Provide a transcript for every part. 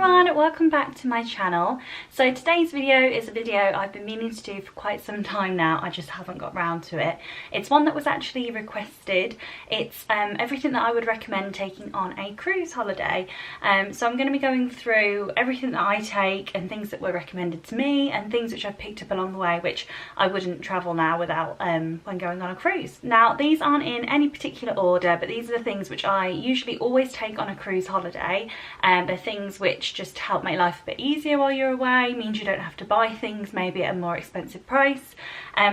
everyone, welcome back to my channel. So today's video is a video I've been meaning to do for quite some time now. I just haven't got round to it. It's one that was actually requested. It's everything that I would recommend taking on a cruise holiday. So I'm going to be going through everything that I take and things that were recommended to me and things which I've picked up along the way which I wouldn't travel now without when going on a cruise. Now these aren't in any particular order, but these are the things which I usually always take on a cruise holiday. They're things which just help make life a bit easier while you're away, means you don't have to buy things maybe at a more expensive price.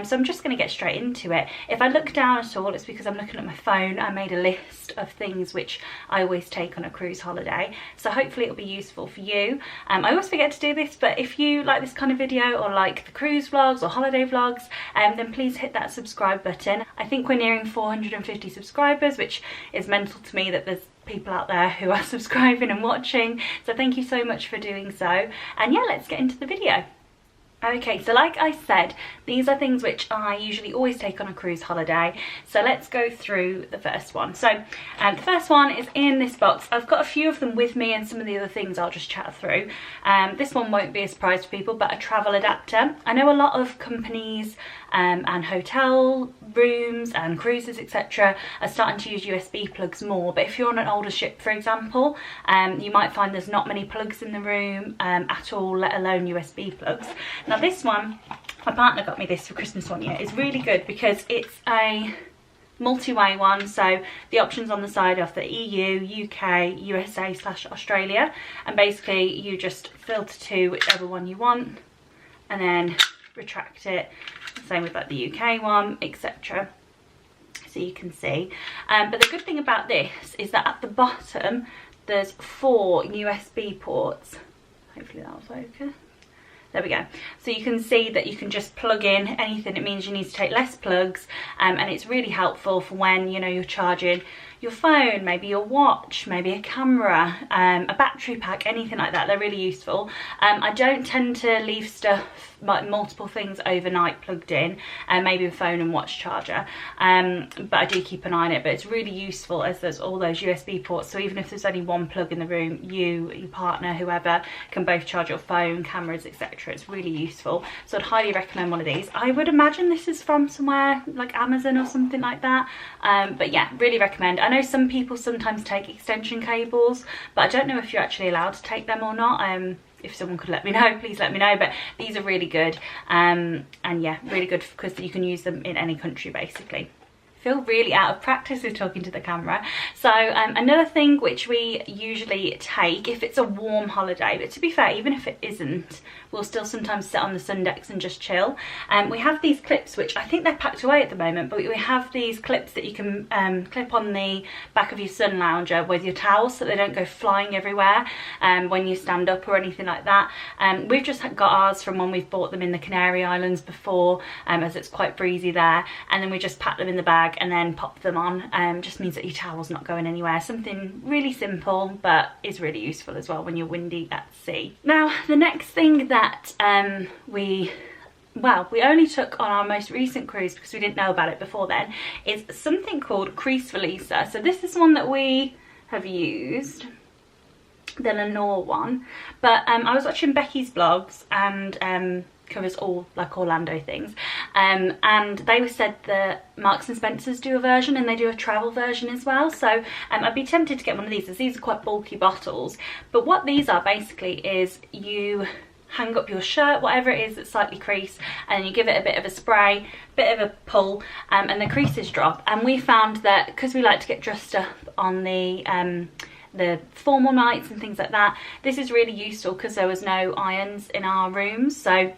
So I'm just going to get straight into it. If I look down at all, it's because I'm looking at my phone. I made a list of things which I always take on a cruise holiday, so hopefully it'll be useful for you. I always forget to do this, but if you like this kind of video or like the cruise vlogs or holiday vlogs, then please hit that subscribe button. I think we're nearing 450 subscribers, which is mental to me that there's people out there who are subscribing and watching, so thank you so much for doing so. And yeah, let's get into the video. Okay, so like I said, these are things which I usually always take on a cruise holiday. So let's go through the first one. So the first one is in this box. I've got a few of them with me and some of the other things I'll just chat through. This one won't be a surprise to people, but a travel adapter. I know a lot of companies and hotel rooms and cruises etc are starting to use USB plugs more, but if you're on an older ship, for example, you might find there's not many plugs in the room at all, let alone USB plugs. Now this one, my partner got me this for Christmas one year. It's really good because it's a multi-way one, so the options on the side are for EU, UK, USA/Australia, and basically you just filter to whichever one you want and then retract it. Same with like the UK one, etc. So you can see. But the good thing about this is that at the bottom there's 4 USB ports. Hopefully that will focus. There we go. So you can see that you can just plug in anything. It means you need to take less plugs, and it's really helpful for when, you know, you're charging your phone, maybe your watch, maybe a camera, a battery pack, anything like that. They're really useful. I don't tend to leave stuff, like multiple things overnight plugged in, maybe a phone and watch charger, but I do keep an eye on it. But it's really useful as there's all those USB ports, so even if there's only one plug in the room, you, your partner, whoever, can both charge your phone, cameras, etc. It's really useful, so I'd highly recommend one of these. I would imagine this is from somewhere like Amazon or something like that, but yeah, really recommend. I know some people sometimes take extension cables, but I don't know if you're actually allowed to take them or not. If someone could let me know, please let me know. But these are really good, and yeah, really good because you can use them in any country basically. Feel really out of practice with talking to the camera. So another thing which we usually take if it's a warm holiday, but to be fair, even if it isn't, we'll still sometimes sit on the sun decks and just chill. We have these clips, which I think they're packed away at the moment, but we have these clips that you can clip on the back of your sun lounger with your towels so they don't go flying everywhere when you stand up or anything like that. We've just got ours from when we've bought them in the Canary Islands before, as it's quite breezy there, and then we just pack them in the bag and then pop them on. Just means that your towel's not going anywhere. Something really simple, but is really useful as well when you're windy at sea. Now the next thing that we only took on our most recent cruise because we didn't know about it before then is something called crease releaser. So this is one that we have used, the Lenore one, but I was watching Becky's vlogs and covers all like Orlando things, and they said that Marks and Spencer's do a version and they do a travel version as well. So I'd be tempted to get one of these, as these are quite bulky bottles. But what these are basically is you hang up your shirt, whatever it is that's slightly creased, and you give it a bit of a spray, bit of a pull, and the creases drop. And we found that because we like to get dressed up on the formal nights and things like that, this is really useful because there was no irons in our rooms. So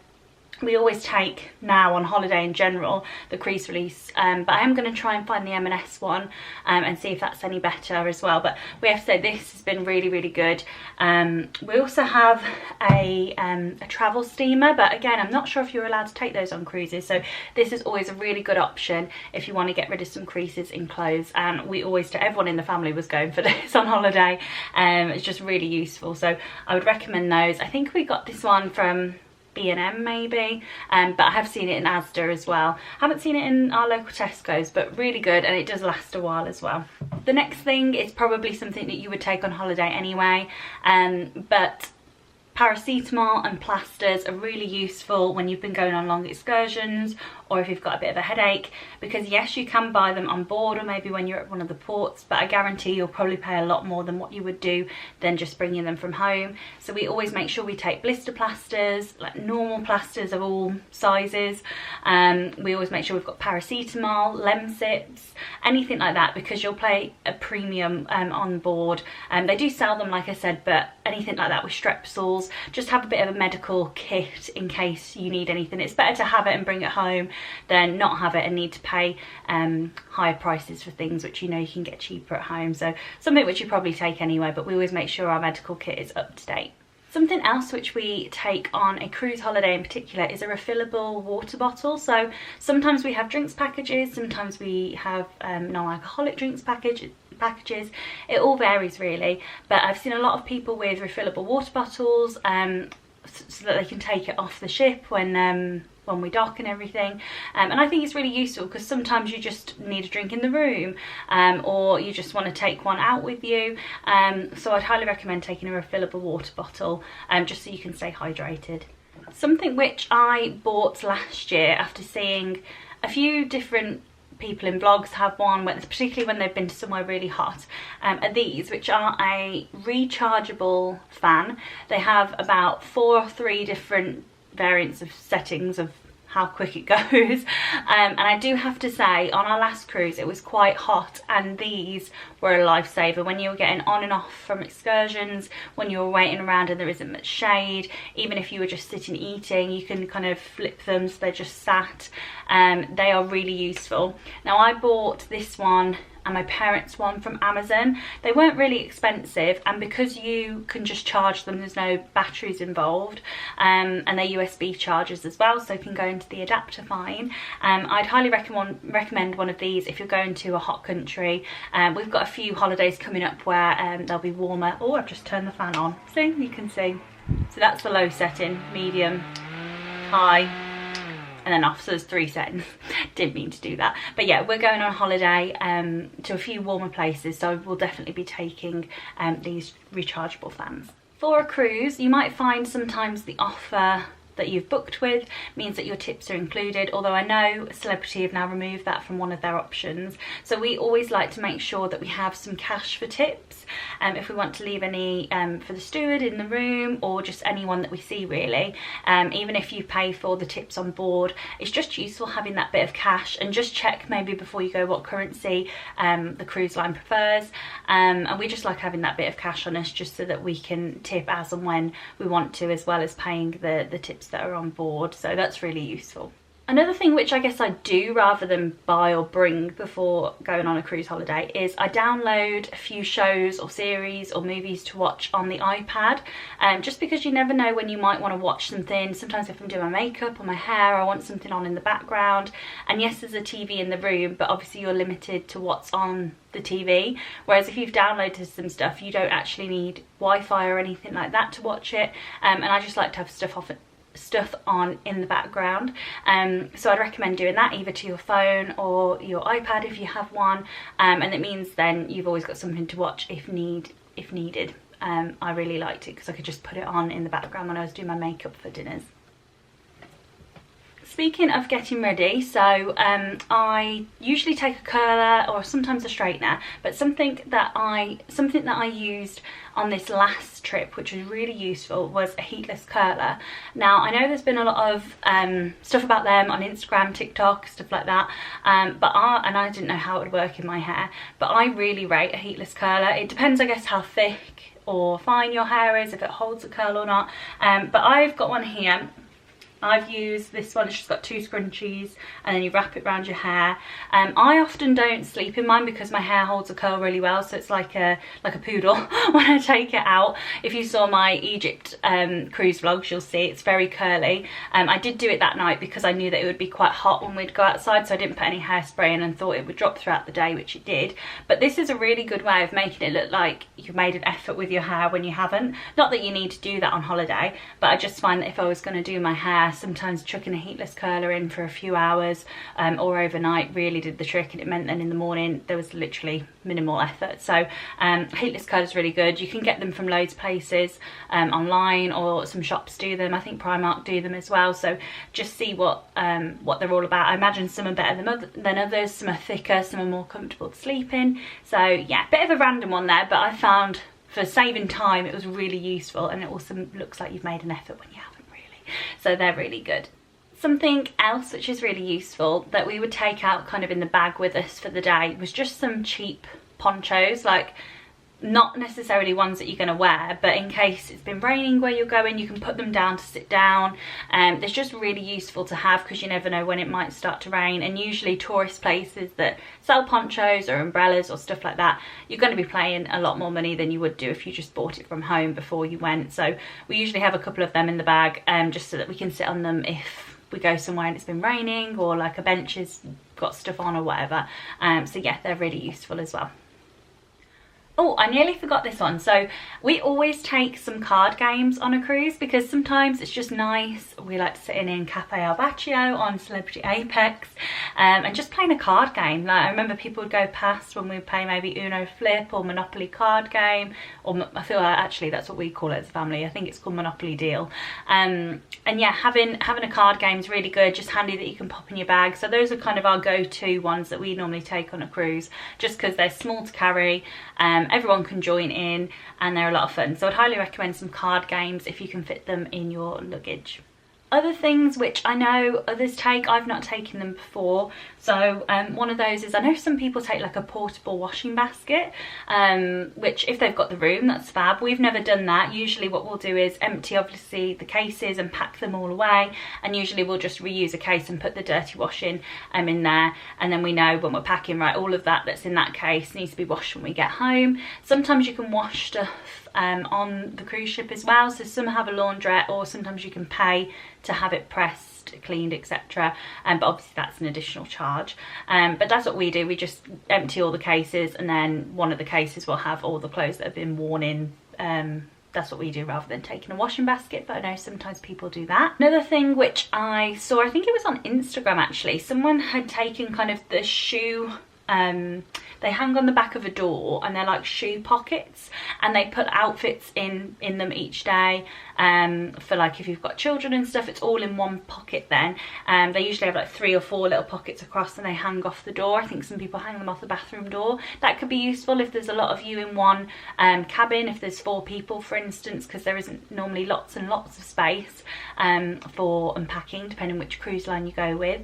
we always take, now on holiday in general, the crease release, but I am going to try and find the M&S one and see if that's any better as well. But we have to say this has been really, really good. We also have a travel steamer, but again, I'm not sure if you're allowed to take those on cruises, so this is always a really good option if you want to get rid of some creases in clothes. And we always, everyone in the family was going for this on holiday. It's just really useful, so I would recommend those. I think we got this one from B&M maybe, but I have seen it in Asda as well. Haven't seen it in our local Tesco's, but really good, and it does last a while as well. The next thing is probably something that you would take on holiday anyway, but Paracetamol and plasters are really useful when you've been going on long excursions or if you've got a bit of a headache, because yes, you can buy them on board or maybe when you're at one of the ports, but I guarantee you'll probably pay a lot more than what you would do than just bringing them from home. So we always make sure we take blister plasters, like normal plasters of all sizes. We always make sure we've got paracetamol, Lemsips, anything like that, because you'll pay a premium on board. They do sell them, like I said, but anything like that with Strepsils, just have a bit of a medical kit in case you need anything. It's better to have it and bring it home than not have it and need to pay higher prices for things which you know you can get cheaper at home. So something which you probably take anyway, but we always make sure our medical kit is up to date. Something else which we take on a cruise holiday in particular is a refillable water bottle. So sometimes we have drinks packages, sometimes we have non-alcoholic drinks packages. It all varies really, but I've seen a lot of people with refillable water bottles so that they can take it off the ship when we dock and everything, and I think it's really useful because sometimes you just need a drink in the room, or you just want to take one out with you, so I'd highly recommend taking a refillable water bottle, just so you can stay hydrated. Something which I bought last year after seeing a few different people in vlogs have one, particularly when they've been to somewhere really hot, are these, which are a rechargeable fan. They have about 4 or 3 different variants of settings of how quick it goes, and I do have to say on our last cruise it was quite hot and these were a lifesaver when you were getting on and off from excursions, when you were waiting around and there isn't much shade. Even if you were just sitting eating, you can kind of flip them so they're just sat. They are really useful. Now I bought this one and my parents' one from Amazon. They weren't really expensive, and because you can just charge them, there's no batteries involved, and they're USB chargers as well, so you can go into the adapter fine. I'd highly recommend one of these if you're going to a hot country. We've got a few holidays coming up where they'll be warmer. Oh, I've just turned the fan on, so you can see. So that's the low setting, medium, high, and then off, so there's 3 settings. Didn't mean to do that, but yeah, we're going on holiday to a few warmer places, so we'll definitely be taking these rechargeable fans. For a cruise, you might find sometimes the offer that you've booked with means that your tips are included, although I know Celebrity have now removed that from one of their options. So we always like to make sure that we have some cash for tips, if we want to leave any for the steward in the room or just anyone that we see really. Even if you pay for the tips on board, it's just useful having that bit of cash, and just check maybe before you go what currency the cruise line prefers, and we just like having that bit of cash on us just so that we can tip as and when we want to, as well as paying the tips that are on board. So that's really useful. Another thing which I guess I do rather than buy or bring before going on a cruise holiday is I download a few shows or series or movies to watch on the iPad, just because you never know when you might want to watch something. Sometimes if I'm doing my makeup or my hair, I want something on in the background, and yes, there's a TV in the room, but obviously you're limited to what's on the TV, whereas if you've downloaded some stuff, you don't actually need Wi-Fi or anything like that to watch it, and I just like to have stuff on in the background, so I'd recommend doing that either to your phone or your iPad if you have one, and it means then you've always got something to watch if needed. I really liked it because I could just put it on in the background when I was doing my makeup for dinners. Speaking of getting ready, so I usually take a curler or sometimes a straightener, but something that I used on this last trip, which was really useful, was a heatless curler. Now I know there's been a lot of stuff about them on Instagram, TikTok, stuff like that, and I didn't know how it would work in my hair, but I really rate a heatless curler. It depends, I guess, how thick or fine your hair is, if it holds a curl or not, but I've got one here. I've used this one. It's just got 2 scrunchies and then you wrap it around your hair. I often don't sleep in mine because my hair holds a curl really well, so it's like a poodle when I take it out. If you saw my Egypt cruise vlogs, you'll see it's very curly. I did do it that night because I knew that it would be quite hot when we'd go outside, so I didn't put any hairspray in and thought it would drop throughout the day, which it did. But this is a really good way of making it look like you've made an effort with your hair when you haven't. Not that you need to do that on holiday, but I just find that if I was going to do my hair sometimes chucking a heatless curler in for a few hours or overnight really did the trick, and it meant then in the morning there was literally minimal effort. So heatless curler is really good. You can get them from loads of places online, or some shops do them. I think Primark do them as well. So just see what they're all about. I imagine some are better than others, some are thicker, some are more comfortable to sleep in. So yeah, bit of a random one there, but I found for saving time it was really useful, and it also looks like you've made an effort when you haven't really. So they're really good. Something else which is really useful that we would take out kind of in the bag with us for the day was just some cheap ponchos, like not necessarily ones that you're going to wear, but in case it's been raining where you're going, you can put them down to sit down. They're just really useful to have because you never know when it might start to rain, and usually tourist places that sell ponchos or umbrellas or stuff like that, you're going to be paying a lot more money than you would do if you just bought it from home before you went. So we usually have a couple of them in the bag, just so that we can sit on them if we go somewhere and it's been raining, or like a bench has got stuff on or whatever. So yeah, they're really useful as well. Oh, I nearly forgot this one. So we always take some card games on a cruise because sometimes it's just nice. We like to sit in Cafe Al Baccio on Celebrity Apex and just playing a card game. Like I remember people would go past when we would play maybe Uno Flip or Monopoly card game, or I feel like actually that's what we call it as a family. I think it's called Monopoly Deal. And yeah, having a card game is really good, just handy that you can pop in your bag. So those are kind of our go-to ones that we normally take on a cruise, just because they're small to carry. Everyone can join in and they're a lot of fun. So I'd highly recommend some card games if you can fit them in your luggage. Other things which I know others take, I've not taken them before. So one of those is, I know some people take like a portable washing basket, which if they've got the room, that's fab. We've never done that. Usually what we'll do is empty obviously the cases and pack them all away, and usually we'll just reuse a case and put the dirty washing in there, and then we know when we're packing, right, all of that that's in that case needs to be washed when we get home. Sometimes you can wash stuff on the cruise ship as well, so some have a laundrette, or sometimes you can pay to have it pressed, cleaned, etc. But obviously that's an additional charge. But that's what we do. We just empty all the cases, and then one of the cases will have all the clothes that have been worn in. That's what we do rather than taking a washing basket, but I know sometimes people do that. Another thing which I saw, I think it was on Instagram actually, someone had taken kind of the shoe, they hang on the back of a door and they're like shoe pockets, and they put outfits in them each day. For like if you've got children and stuff, it's all in one pocket then. They usually have like 3 or 4 little pockets across, and they hang off the door. I think some people hang them off the bathroom door. That could be useful if there's a lot of you in one cabin, if there's 4 people for instance, because there isn't normally lots and lots of space for unpacking depending which cruise line you go with.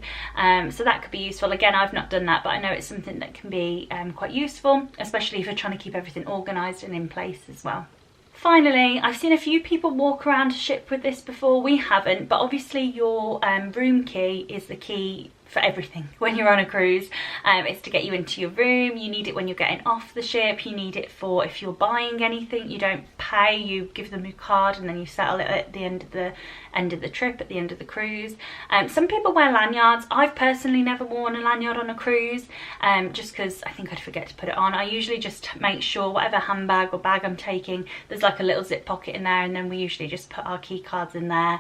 So that could be useful. Again, I've not done that, but I know it's something that can be quite useful, especially if you're trying to keep everything organised and in place as well. Finally, I've seen a few people walk around a ship with this before. We haven't, but obviously your room key is the key for everything when you're on a cruise. It's to get you into your room. You need it when you're getting off the ship. You need it for if you're buying anything. You don't pay, you give them your card and then you settle it at the end of the trip, at the end of the cruise. Some people wear lanyards. I've personally never worn a lanyard on a cruise, just because I think I'd forget to put it on. I usually just make sure whatever handbag or bag I'm taking, there's like a little zip pocket in there, and then we usually just put our key cards in there,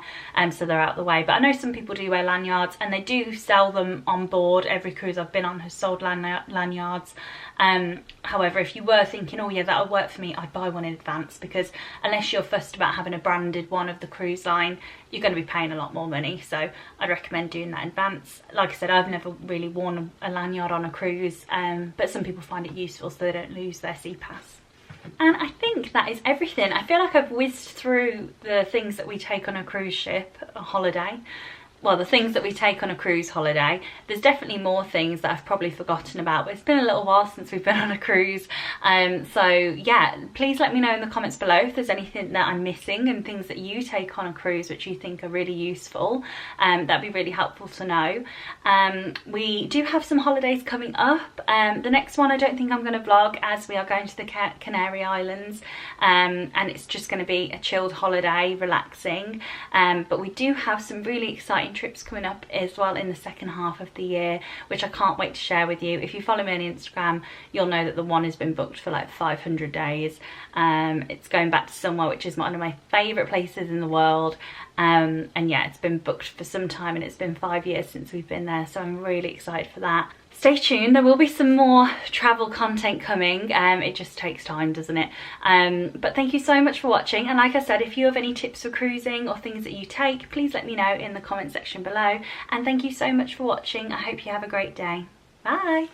so they're out the way. But I know some people do wear lanyards, and they do sell them on board. Every cruise I've been on has sold lanyards. However, if you were thinking, oh yeah, that'll work for me, I'd buy one in advance, because unless you're fussed about having a branded one of the cruise line, you're going to be paying a lot more money. So I'd recommend doing that in advance. Like I said, I've never really worn a lanyard on a cruise, but some people find it useful so they don't lose their sea pass. And I think that is everything. I feel like I've whizzed through the things that we take on a cruise ship, a holiday. Well, the things that we take on a cruise holiday. There's definitely more things that I've probably forgotten about, but it's been a little while since we've been on a cruise. So yeah, please let me know in the comments below if there's anything that I'm missing and things that you take on a cruise which you think are really useful. That'd be really helpful to know. We do have some holidays coming up. The next one I don't think I'm going to vlog, as we are going to the Canary Islands, and it's just going to be a chilled holiday, relaxing. But we do have some really exciting exciting trips coming up as well in the second half of the year, which I can't wait to share with you. If you follow me on Instagram, you'll know that the one has been booked for like 500 days. It's going back to somewhere which is one of my favourite places in the world. And yeah, it's been booked for some time, and it's been 5 years since we've been there, so I'm really excited for that. Stay tuned, there will be some more travel content coming. It just takes time, doesn't it? But thank you so much for watching, and like I said, if you have any tips for cruising or things that you take, please let me know in the comment section below. And thank you so much for watching. I hope you have a great day. Bye.